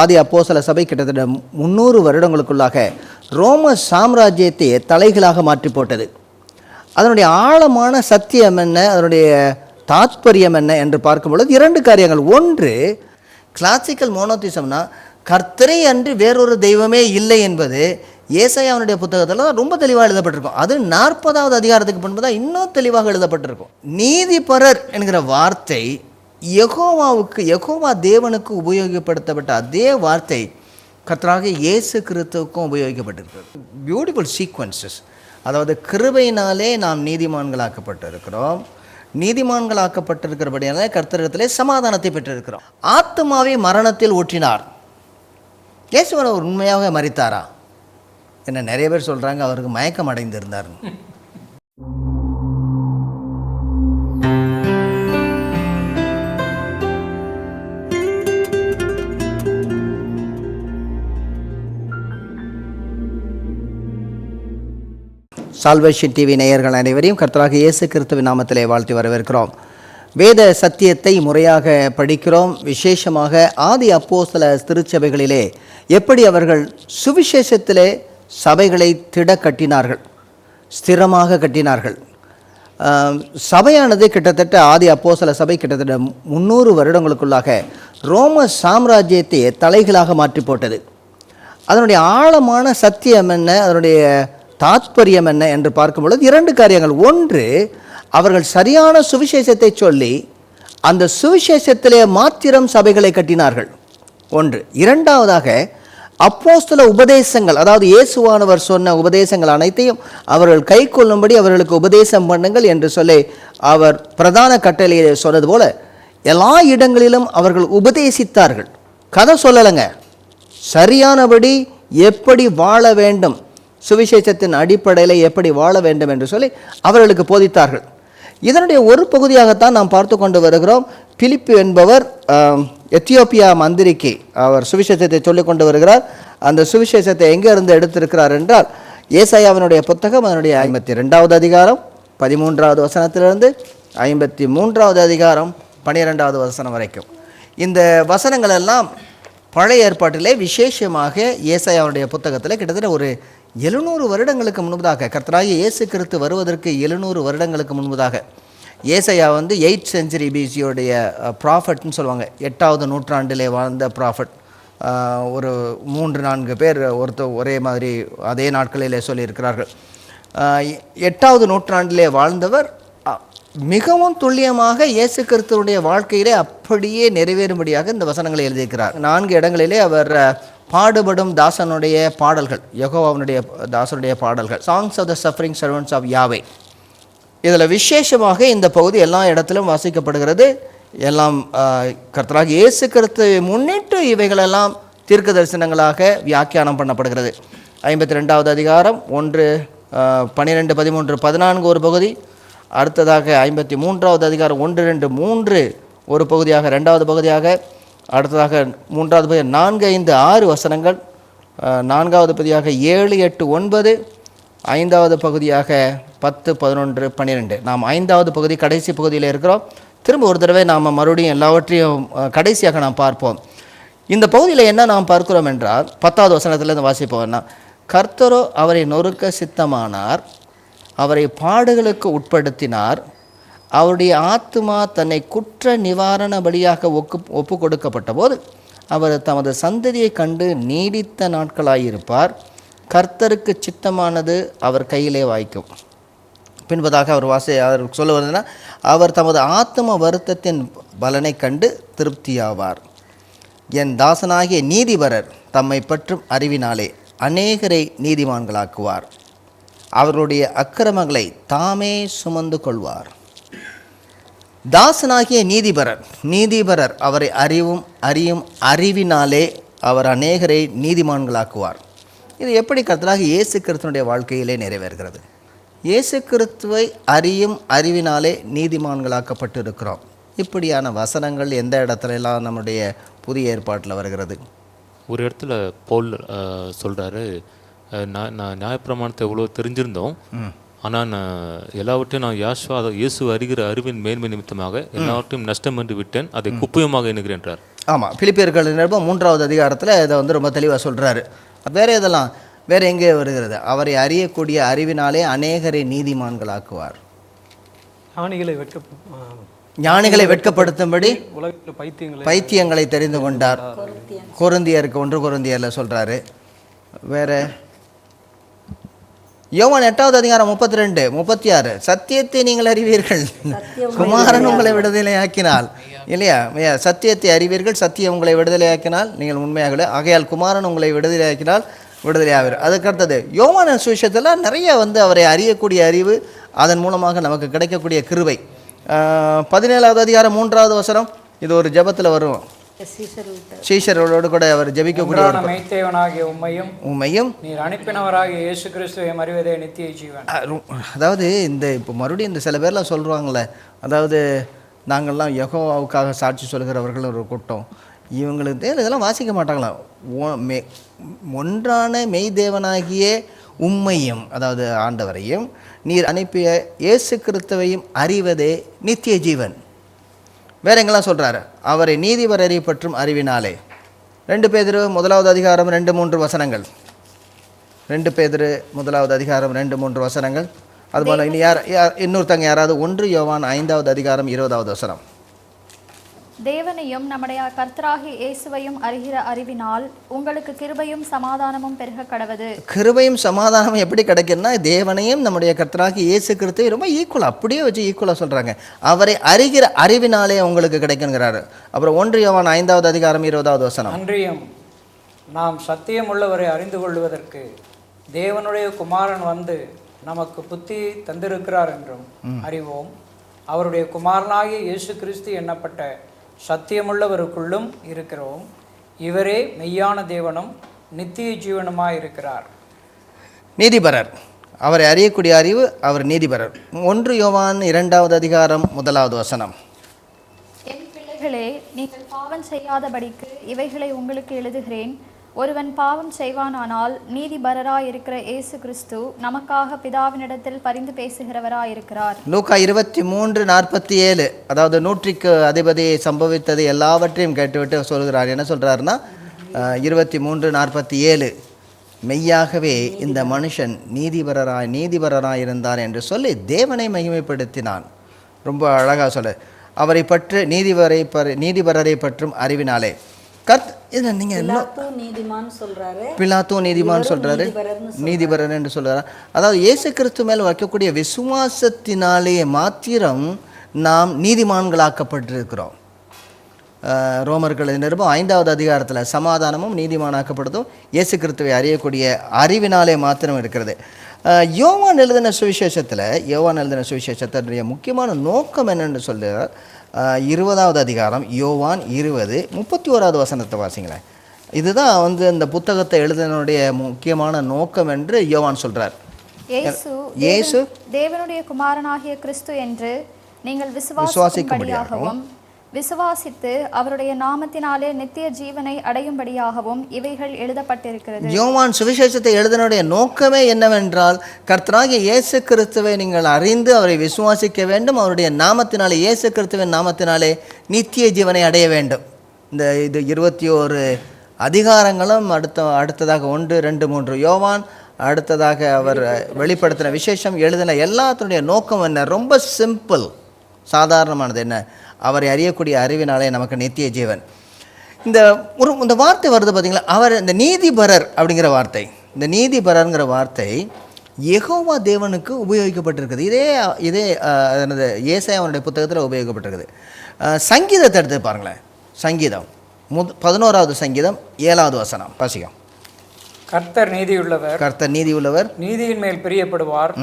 ஆதி அப்போஸ்தல சபை கிட்டத்தட்ட 300 வருடங்களுக்குள்ளாக ரோம சாம்ராஜ்யத்தை தலைகளாக மாற்றி போட்டது. அதனுடைய ஆழமான சத்தியம் என்ன, அதனுடைய தாத்பரியம் என்ன என்று பார்க்கும் பொழுது 2 காரியங்கள். ஒன்று, கிளாசிக்கல் மோனோதிசம்னா கர்த்தரை அன்றி வேறொரு தெய்வமே இல்லை என்பது ஏசாயாவுடைய புத்தகத்தில் தான் ரொம்ப தெளிவாக எழுதப்பட்டிருக்கும். அது 40வது அதிகாரத்துக்கு முன்பு தான் இன்னும் தெளிவாக எழுதப்பட்டிருக்கும். நீதிபரர் என்கிற வார்த்தை யெகோவா தேவனுக்கு உபயோகப்படுத்தப்பட்ட அதே வார்த்தை கர்த்தராகிய இயேசு கிறிஸ்துவுக்கும் உபயோகிக்கப்பட்டிருக்கிறது. Beautiful sequences. அதாவது கிருபையினாலே நாம் நீதிமான்களாக்கப்பட்டிருக்கிறோம். நீதிமான்களாக்கப்பட்டிருக்கிறபடியாலே கர்த்தரிடத்திலே சமாதானத்தை பெற்றிருக்கிறோம். ஆத்துமாவை மரணத்தில் ஊற்றினார். இயேசுவர் அவர் உண்மையாக மரித்தாரா? என்ன நிறைய பேர் சொல்கிறாங்க அவருக்கு மயக்கம் அடைந்திருந்தார். சால்வேஷன் டிவி நேயர்கள் அனைவரையும் கர்த்தராகிய இயேசு கிறிஸ்துவின் நாமத்திலே வாழ்த்தி வரவேற்கிறோம். வேத சத்தியத்தை முறையாக படிக்கிறோம். விசேஷமாக ஆதி அப்போஸ்தல திருச்சபைகளிலே எப்படி அவர்கள் சுவிசேஷத்திலே சபைகளை திட கட்டினார்கள், ஸ்திரமாக கட்டினார்கள். சபையானது கிட்டத்தட்ட ஆதி அப்போஸ்தல சபை கிட்டத்தட்ட 300 வருடங்களுக்குள்ளாக ரோம சாம்ராஜ்யத்தை தலைகளாக மாற்றி போட்டது. அதனுடைய ஆழமான சத்தியம் என்ன, அதனுடைய தாத்பரியம் என்ன என்று பார்க்கும் பொழுது 2 காரியங்கள். ஒன்று, அவர்கள் சரியான சுவிசேஷத்தை சொல்லி அந்த சுவிசேஷத்திலே மாத்திரம் சபைகளை கட்டினார்கள். ஒன்று. இரண்டாவதாக, அப்போஸ்தல உபதேசங்கள், அதாவது இயேசுவானவர் சொன்ன உபதேசங்கள் அனைத்தையும் அவர்கள் கை கொள்ளும்படி அவர்களுக்கு உபதேசம் பண்ணுங்கள் என்று சொல்லி அவர் பிரதான கட்டளையை சொன்னது போல எல்லா இடங்களிலும் அவர்கள் உபதேசித்தார்கள். கதை சொல்லலைங்க, சரியானபடி எப்படி வாழ வேண்டும், சுவிசேஷத்தின் அடிப்படையில் எப்படி வாழ வேண்டும் என்று சொல்லி அவர்களுக்கு போதித்தார்கள். இதனுடைய ஒரு பகுதியாகத்தான் நாம் பார்த்து கொண்டு வருகிறோம். பிலிப்பு என்பவர் எத்தியோப்பியா மந்திரிக்கு அவர் சுவிசேஷத்தை சொல்லிக் கொண்டு வருகிறார். அந்த சுவிசேஷத்தை எங்கே இருந்து எடுத்திருக்கிறார் என்றால் ஏசாயாவினுடைய புத்தகம் அதனுடைய 52வது அதிகாரம் 13வது வசனத்திலிருந்து 53வது அதிகாரம் 12வது வசனம் வரைக்கும். இந்த வசனங்கள் எல்லாம் பழைய ஏற்பாட்டிலே விசேஷமாக ஏசாயாவுடைய புத்தகத்தில் கிட்டத்தட்ட ஒரு 700 வருடங்களுக்கு முன்பதாக, கர்த்தராகிய இயேசு கிறிஸ்து வருவதற்கு 700 வருடங்களுக்கு முன்பதாக, ஏசாயா 8th century BC-யோடைய ப்ராஃபட்னு சொல்லுவாங்க. 8வது நூற்றாண்டிலே வாழ்ந்த ப்ராஃபட். ஒரு 3-4 பேர் ஒரே மாதிரி அதே நாட்களிலே சொல்லியிருக்கிறார்கள். 8வது நூற்றாண்டிலே வாழ்ந்தவர் மிகவும் துல்லியமாக இயேசு கிறிஸ்துவுடைய வாழ்க்கையிலே அப்படியே நிறைவேறும்படியாக இந்த வசனங்களை எழுதியிருக்கிறார். 4 இடங்களிலே அவர் பாடுபடும் தாசனுடைய பாடல்கள், யெகோவாவுடைய தாசனுடைய பாடல்கள், songs of the suffering servants of Yahweh, இதில் விசேஷமாக இந்த பகுதி எல்லா இடத்திலும் வாசிக்கப்படுகிறது. எல்லாம் கர்த்தராகிய இயேசு கிறிஸ்துவை முன்னிட்டு இவைகளெல்லாம் தீர்க்க தரிசனங்களாக வியாக்கியானம் பண்ணப்படுகிறது. 52வது அதிகாரம் 1, 12, 13, 14 ஒரு பகுதி. அடுத்ததாக 53வது அதிகாரம் 1, 2, 3 ஒரு பகுதியாக, 2வது பகுதியாக. அடுத்ததாக 3வது பகுதி 4, 5, 6 வசனங்கள். 4வது பகுதியாக 7, 8, 9. 5வது பகுதியாக 10, 11, 12. நாம் 5வது பகுதி கடைசி பகுதியில் இருக்கிறோம். திரும்ப ஒரு தடவை நாம் மறுபடியும் எல்லாவற்றையும் கடைசியாக நாம் பார்ப்போம். இந்த பகுதியில் என்ன நாம் பார்க்கிறோம் என்றால் 10வது வசனத்திலிருந்து வாசிப்போம்னா, கர்த்தரோ அவரை நொறுக்க சித்தமானார், அவரை பாடுகளுக்கு உட்படுத்தினார், அவருடைய ஆத்துமா தன்னை குற்ற நிவாரண பலியாக ஒப்பு கொடுக்கப்பட்ட போது அவர் தமது சந்ததியை கண்டு நீடித்த நாட்களாயிருப்பார், கர்த்தருக்கு சித்தமானது அவர் கையிலே வாய்க்கும். பின்பதாக அவர் சொல்லுவதுன்னா, அவர் தமது ஆத்தும வருத்தத்தின் பலனை கண்டு திருப்தியாவார். என் தாசனாகிய நீதிபரர் தம்மை பற்றும் அறிவினாலே அநேகரை நீதிமான்களாக்குவார், அவர்களுடைய அக்கிரமங்களை தாமே சுமந்து கொள்வார். தாசனாகிய நீதிபரர் அவரை அறியும் அறிவினாலே அவர் அநேகரை நீதிமான்களாக்குவார். இது எப்படி கர்த்தராகிய இயேசு கிறிஸ்துவினுடைய வாழ்க்கையிலே நிறைவேறுகிறது? இயேசு கிறிஸ்துவை அறியும் அறிவினாலே நீதிமான்களாக்கப்பட்டு இருக்கிறோம். இப்படியான வசனங்கள் எந்த இடத்துலலாம் நம்முடைய புதிய ஏற்பாட்டில் வருகிறது? ஒரு இடத்துல பவுல் சொல்கிறாரு, நான் நியாயப்பிரமாணத்தை எவ்வளோ தெரிஞ்சிருந்தோம், ஆனால் நான் எல்லாவற்றையும் இயேசு அறிகிற அறிவின் மேன்மை நிமித்தமாக எல்லாவற்றையும் நஷ்டம் என்று விட்டேன், அதை குப்பையுமாக எண்ணுகிறேன் என்றார். ஆமாம், பிலிப்பியர்கள் நிருபம் 3வது அதிகாரத்தில் இதை வந்து ரொம்ப தெளிவாக சொல்கிறாரு. வேறு இதெல்லாம் வேறு எங்கே வருகிறது? அவரை அறியக்கூடிய அறிவினாலே அநேகரை நீதிமான்களாக்குவார். ஞானிகளை வெட்கப்படுத்தும்படி உலகத்தில் பைத்தியங்களை தெரிந்து கொண்டார். கொரிந்தியருக்கு 1 கொரிந்தியரில் சொல்கிறாரு. வேற யோவான் 8வது அதிகாரம் 32, 36 சத்தியத்தை நீங்கள் அறிவீர்கள், குமாரன் உங்களை விடுதலையாக்கினால், இல்லையா? சத்தியத்தை அறிவீர்கள், சத்தியம் உங்களை விடுதலையாக்கினால் நீங்கள் உண்மையாகவே, ஆகையால் குமாரன் உங்களை விடுதலையாக்கினால் விடுதலையாகிறார். அதுக்கடுத்தது யோவான் சுவிசேஷத்தில் நிறைய வந்து அவரை அறியக்கூடிய அறிவு, அதன் மூலமாக நமக்கு கிடைக்கக்கூடிய கிருபை. 17வது அதிகாரம் 3வது வசனம், இது ஒரு ஜெபத்தில் வரும். சீஷர்களோடு கூட அவர் ஜெபிக்கக்கூடிய மெய்தேவனாகிய உம்மையும் நீர் அனுப்பினவராகிய இயேசு கிறிஸ்துவையும் அறிவதே நித்திய ஜீவன். அதாவது இப்போ மறுபடியும் இந்த சில பேர்லாம் சொல்கிறாங்களே, அதாவது நாங்கள்லாம் யெகோவாவுக்காக சாட்சி சொல்கிறவர்கள் ஒரு கூட்டம், இவங்களுக்கு இதெல்லாம் வாசிக்க மாட்டாங்களா? ஒன்றான மெய்தேவனாகிய உம்மையும், அதாவது ஆண்டவரையும், நீர் அனுப்பிய இயேசு கிறிஸ்துவையும் அறிவதே நித்திய ஜீவன். வேற எங்கெல்லாம் சொல்கிறாரு? அவரை நீதிபரரை பற்றும் அறிவினாலே. 2 பேதுரு 1வது அதிகாரம் 2-3 வசனங்கள். 2 பேதுரு 1வது அதிகாரம் 2-3 வசனங்கள். அதுபோல் இனி இன்னொருத்தங்க யாராவது 1 யோவான் 5வது அதிகாரம் 20வது வசனம். தேவனையும் நம்முடைய கர்த்தராகிய இயேசுவையும் அறிகிற அறிவினால் உங்களுக்கு கிருபையும் சமாதானமும் பெருக கடவது. கிருபையும் சமாதானமும் எப்படி கிடைக்குன்னா, தேவனையும் நம்முடைய கர்த்தராகிய இயேசு கிறிஸ்துவை ரொம்ப ஈக்குவலாக, அப்படியே வச்சு ஈக்குவலாக சொல்கிறாங்க. அவரை அறிகிற அறிவினாலே உங்களுக்கு கிடைக்குங்கிறாரு. அப்புறம் 1 யோவான் 5வது அதிகாரம் 20வது வசனம். அன்றியும் நாம் சத்தியம் உள்ளவரை அறிந்து கொள்வதற்கு தேவனுடைய குமாரன் வந்து நமக்கு புத்தி தந்திருக்கிறார் என்றும் அறிவோம். அவருடைய குமாரனாகிய இயேசு கிறிஸ்து எண்ணப்பட்ட சத்தியமுள்ளவருக்குள்ளும் இருக்கிறோம். இவரே மெய்யான தேவனும் நித்திய ஜீவனுமாய் இருக்கிறார். நீதிபரர், அவரை அறியக்கூடிய அறிவு, அவர் நீதிபரர். 1 யோவான் 2வது அதிகாரம் 1வது வசனம். என் பிள்ளைகளே, நீங்கள் பாவம் செய்யாதபடிக்கு இவைகளை உங்களுக்கு எழுதுகிறேன். ஒருவன் பாவம் செய்வானானால் நீதிபரராய் இருக்கிற இயேசு கிறிஸ்து நமக்காக பிதாவினிடத்தில் பரிந்து பேசுகிறவராய் இருக்கிறார். லூக்கா 23:47, அதாவது 100க்கு அதிபதி சம்பவித்தது எல்லாவற்றையும் கேட்டுவிட்டு சொல்கிறார். என்ன சொல்கிறாருன்னா 23:47, மெய்யாகவே இந்த மனுஷன் நீதிபரராய் இருந்தார் என்று சொல்லி தேவனை மகிமைப்படுத்தினான். ரொம்ப அழகாக சொல்ல, அவரை பற்றி நீதிபரரை பற்றும் அறிவினாலே. இதில் நீங்கள் பிலாத்தும் நீதிமான் சொல்கிறாரு, நீதிபரர் என்று சொல்கிறார். அதாவது இயேசு கிறிஸ்து மேல் வைக்கக்கூடிய விசுவாசத்தினாலேயே மாத்திரம் நாம் நீதிமான்களாக்கப்பட்டிருக்கிறோம். ரோமர்கள் நிருபம் 5வது அதிகாரத்தில் சமாதானமும் நீதிமானாக்கப்படுதும் இயேசு கிறிஸ்துவை அறியக்கூடிய அறிவினாலே மாத்திரம் இருக்கிறது. யோவான் எழுதின சுவிசேஷத்தினுடைய முக்கியமான நோக்கம் என்னென்னு சொல்லுகிறார். 20வது அதிகாரம் யோவான் 20:31வது வசனத்தை வாசிங்களேன். இதுதான் வந்து இந்த புத்தகத்தை எழுதினுடைய முக்கியமான நோக்கம் என்று யோவான் சொல்றார். இயேசு தேவனுடைய குமாரனாகிய கிறிஸ்து என்று நீங்கள் விசுவாசிக்கும்படியாகவும் விசுவாசித்து அவருடைய நாமத்தினாலே நித்திய ஜீவனை அடையும்படியாகவும் இவைகள் எழுதப்பட்டிருக்கிறது. யோவான் சுவிசேஷத்தை எழுதினுடைய நோக்கமே என்னவென்றால், கர்த்தராகிய இயேசு கிறிஸ்துவை நீங்கள் அறிந்து அவரை விசுவாசிக்க வேண்டும், அவருடைய நாமத்தினாலே, இயேசு கிறிஸ்துவின் நாமத்தினாலே நித்திய ஜீவனை அடைய வேண்டும். இது 21 அதிகாரங்களும் அடுத்ததாக 1, 2, 3 யோவான், அடுத்ததாக அவர் வெளிப்படுத்தின விசேஷம் எழுதின எல்லாத்தினுடைய நோக்கம் என்ன? ரொம்ப சிம்பிள், சாதாரணமானது. என்ன? அவரை அறியக்கூடிய அறிவினாலே நமக்கு நித்திய ஜீவன். இந்த வார்த்தை வருது பார்த்தீங்களா, அவர் இந்த நீதிபரர் அப்படிங்கிற வார்த்தை, இந்த நீதிபரர்ங்கிற வார்த்தை யெகோவா தேவனுக்கு உபயோகிக்கப்பட்டிருக்குது. இதே எனது ஏசாயாவுடைய புத்தகத்தில் உபயோகிக்கப்பட்டிருக்குது. சங்கீதத்தை எடுத்து பாருங்களேன். சங்கீதம் 11வது சங்கீதம் 7வது வசனம் வாசிக்கும். கர்த்தர் நீதியுள்ளவர், நீதியின் மேல் பிரியப்படுவார்,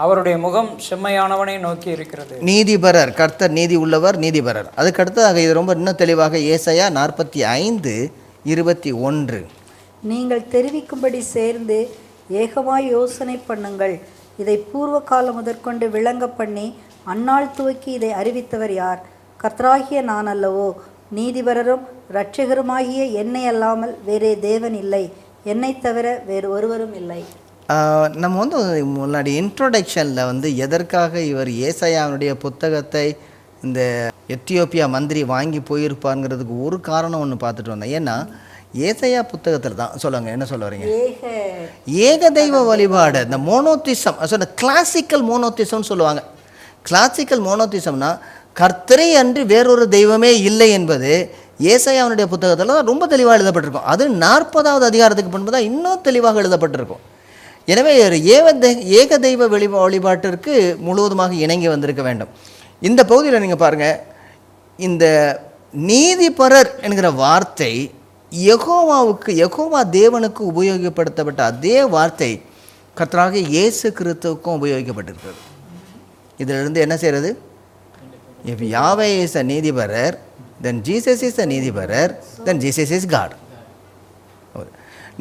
அவருடைய முகம் செம்மையானவனை நோக்கி இருக்கிறது. நீதிபரர், கர்த்தர் நீதி உள்ளவர், நீதிபரர். அதுக்கு அடுத்ததாக இது ரொம்ப இன்னும் தெளிவாக ஏசாயா 45:21. நீங்கள் தெரிவிக்கும்படி சேர்ந்து ஏகமாய் யோசனை பண்ணுங்கள், இதை பூர்வ காலம் முதற்கொண்டு விளங்க பண்ணி அந்நாள் துவக்கி இதை அறிவித்தவர் யார்? கர்த்தராகிய நான் அல்லவோ? நீதிபரரும் இரட்சகருமாகிய என்னை அல்லாமல் வேறே தேவன் இல்லை, என்னை தவிர வேறு ஒருவரும் இல்லை. நம்ம வந்து முன்னாடி இன்ட்ரோடக்ஷனில் வந்து எதற்காக இவர் ஏசாயாவுடைய புத்தகத்தை இந்த எத்தியோப்பியா மந்திரி வாங்கி போயிருப்பாருங்கிறதுக்கு ஒரு காரணம் ஒன்று பார்த்துட்டு வந்தேன். ஏன்னா ஏசாயா புத்தகத்தில் தான் சொல்லுவாங்க, என்ன சொல்ல வரீங்க, ஏக தெய்வ வழிபாடு, இந்த மோனோத்திசம், அந்த கிளாசிக்கல் மோனோத்திசம்னு சொல்லுவாங்க. கிளாசிக்கல் மோனோத்திசம்னா கர்த்தரை அன்றி வேறொரு தெய்வமே இல்லை என்பது ஏசாயாவுடைய புத்தகத்தில் தான் ரொம்ப தெளிவாக எழுதப்பட்டிருக்கும். அது 40வது அதிகாரத்துக்கு முன்பு தான் இன்னும் தெளிவாக எழுதப்பட்டிருக்கும். எனவே ஏக தெய்வ வழிபாட்டிற்கு முழுவதுமாக இணங்கி வந்திருக்க வேண்டும். இந்த பகுதியில் நீங்கள் பாருங்கள், இந்த நீதிபரர் என்கிற வார்த்தை யெகோவா தேவனுக்கு உபயோகப்படுத்தப்பட்ட அதே வார்த்தை கர்த்தராகிய இயேசு கிறிஸ்துவுக்கும் உபயோகிக்கப்பட்டிருக்கிறது. இதிலிருந்து என்ன செய்கிறது? If Yahweh is a நீதிபரர், then Jesus is a நீதிபரர், then Jesus is God.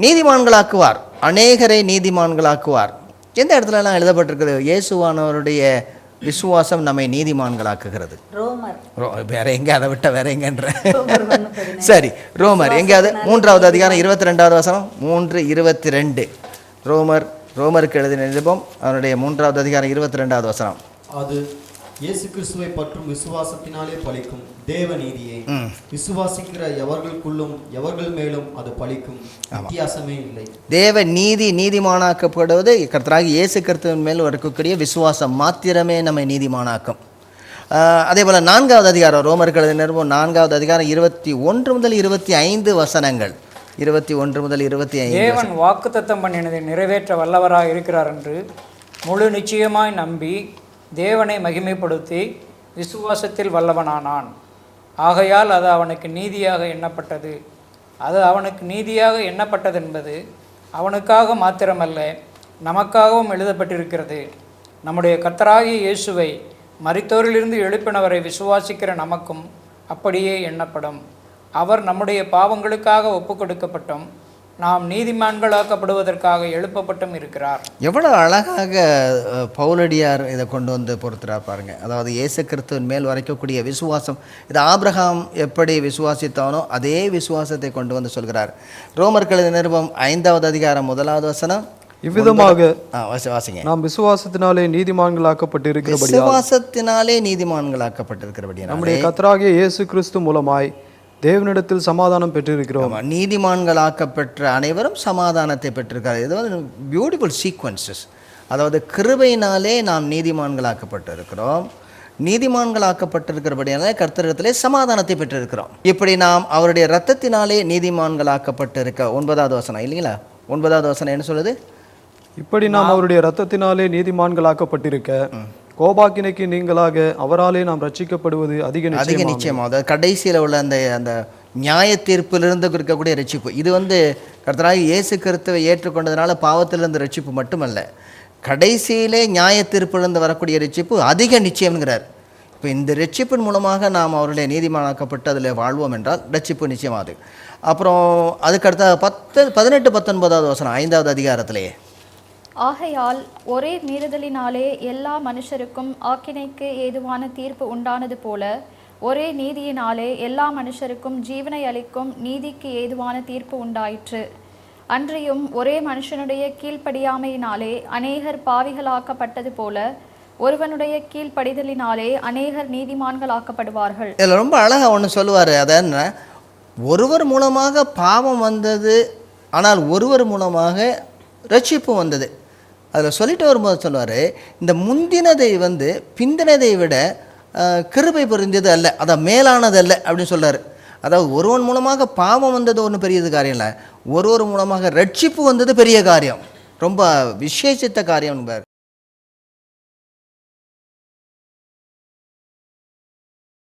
நீதிமான்களாக்குவார், அநேகரை நீதிமான்களாக்குவார். எந்த இடத்துலலாம் எழுதப்பட்டிருக்கிறது? இயேசுவானவருடைய விசுவாசம் நம்மை நீதிமான்களாக்குகிறது. வேற எங்கே அதை விட்ட வேற எங்கன்ற சரி, ரோமர் எங்கேயாவது 3வது அதிகாரம் 22வது வசனம், 3:22. ரோமருக்கு எழுதின நிருபம் அதனுடைய 3வது அதிகாரம் 22வது வசனம். அது இயேசு கிறிஸ்துவை பற்றும் விசுவாசத்தினாலே பலிக்கும் தேவ நீதியை விசுவாசிக்கிற எவர்களுக்குள்ளும் எவர்கள் மேலும் அது பலிக்கும், வித்தியாசமே இல்லை. தேவ நீதிமானாக்கப்படுவது கர்த்தராகிய இயேசு கிறிஸ்துவின் மேல் இருக்கக்கூடிய விசுவாசம் மாத்திரமே நம்மை நீதிமானாக்கும். அதே போல் 4வது அதிகாரம், ரோமருக்கு எழுதின நிருபம் 4வது அதிகாரம் 21 முதல் 25 வசனங்கள். 21 முதல் 25. தேவன் வாக்குத்தத்தம் பண்ணினதை நிறைவேற்ற வல்லவராக இருக்கிறார் என்று முழு நிச்சயமாய் நம்பி தேவனை மகிமைப்படுத்தி விசுவாசத்தில் வல்லவனானான். ஆகையால் அது அவனுக்கு நீதியாக எண்ணப்பட்டது. அது அவனுக்கு நீதியாக எண்ணப்பட்டது என்பது அவனுக்காக மாத்திரமல்ல, நமக்காகவும் எழுதப்பட்டிருக்கிறது. நம்முடைய கர்த்தராகிய இயேசுவை மரித்தோரிலிருந்து எழுப்பினவரை விசுவாசிக்கிற நமக்கும் அப்படியே எண்ணப்படும். அவர் நம்முடைய பாவங்களுக்காக ஒப்புக்கொடுக்கப்பட்டும் நாம் நீதிமான்களாக்கப்படுவதற்காக எழுப்பப்பட்டும் இருக்கிறார். எவ்வளோ அழகாக பவுலடியார் இதை கொண்டு வந்து பொறுத்துறா பாருங்க. அதாவது இயேசு கிறிஸ்துவின் மேல் வரைக்கக்கூடிய விசுவாசம், இது ஆபிரகாம் எப்படி விசுவாசித்தானோ அதே விசுவாசத்தை கொண்டு வந்து சொல்கிறார். ரோமருக்கு எழுதின நிருபம் 5வது அதிகாரம் 1வது வசனம். இவ்விதமாக வாசிங்க. நாம் விசுவாசத்தினாலே நீதிமான்களாக்கப்பட்டிருக்கிறபடியால், விசுவாசத்தினாலே நீதிமான்களாக்கப்பட்டிருக்கிறபடியால் நம்முடைய கர்த்தராகிய இயேசு கிறிஸ்து மூலமாய் தேவனிடத்தில் சமாதானம் பெற்றிருக்கிறோம். நீதிமான்களாக்கப்பெற்ற அனைவரும் சமாதானத்தை பெற்றிருக்கிறார். இது வந்து பியூட்டிஃபுல் சீக்வன்சஸ். அதாவது கிருபையினாலே நாம் நீதிமான்களாக்கப்பட்டிருக்கிறோம், நீதிமான்களாக்கப்பட்டிருக்கிறபடியாலே கர்த்தரிடத்திலே சமாதானத்தை பெற்றிருக்கிறோம். இப்படி நாம் அவருடைய இரத்தத்தினாலே நீதிமான்களாக்கப்பட்டிருக்க. 9வது வசனம் இல்லைங்களா? 9வது வசனம் என்ன சொல்லுது? இப்படி நாம் அவருடைய இரத்தத்தினாலே நீதிமான்களாக்கப்பட்டிருக்க கோபாக்கினைக்கு நீங்களாக அவராலே நாம் ரட்சிக்கப்படுவது அதிக நிச்சயமாக. அதாவது கடைசியில் உள்ள அந்த நியாய தீர்ப்பிலிருந்து இருக்கக்கூடிய ரட்சிப்பு, இது வந்து கர்த்தராகிய இயேசு கிறிஸ்துவை ஏற்றுக்கொண்டதுனால பாவத்திலிருந்து ரட்சிப்பு மட்டுமல்ல, கடைசியிலே நியாய தீர்ப்பிலிருந்து வரக்கூடிய ரட்சிப்பு அதிக நிச்சயம்ங்கிறார். இப்போ இந்த ரட்சிப்பின் மூலமாக நாம் அவருடைய நீதிமானாக்கப்பட்டு அதில் வாழ்வோம் என்றால் ரட்சிப்பு நிச்சயமாகுது. அப்புறம் அதுக்கடுத்த 18-19வது வசனம் 5வது அதிகாரத்திலேயே, ஆகையால் ஒரே மீறுதலினாலே எல்லா மனுஷருக்கும் ஆக்கினைக்கு ஏதுவான தீர்ப்பு உண்டானது போல ஒரே நீதியினாலே எல்லா மனுஷருக்கும் ஜீவனை அளிக்கும் நீதிக்கு ஏதுவான தீர்ப்பு உண்டாயிற்று. அன்றியும் ஒரே மனுஷனுடைய கீழ்ப்படியாமையினாலே அநேகர் பாவிகளாக்கப்பட்டது போல ஒருவனுடைய கீழ்ப்படிதலினாலே அநேகர் நீதிமான்களாக்கப்படுவார்கள். இதில் ரொம்ப அழகாக ஒன்று சொல்லுவார். அதென்ன, ஒருவர் மூலமாக பாவம் வந்தது, ஆனால் ஒருவர் மூலமாக ரட்சிப்பு வந்தது. அதில் சொல்லிட்டு வரும்போது சொல்லுவார், இந்த முந்தினதை வந்து பிந்தினதை விட கிருபை புரிந்தது அல்ல, அதான் மேலானது அல்ல அப்படின்னு சொல்கிறார். அதாவது ஒருவன் மூலமாக பாவம் வந்தது ஒன்றும் பெரியது காரியம் இல்லை, ஒருவர் மூலமாக ரட்சிப்பு வந்தது பெரிய காரியம், ரொம்ப விசேஷித்த காரியம்.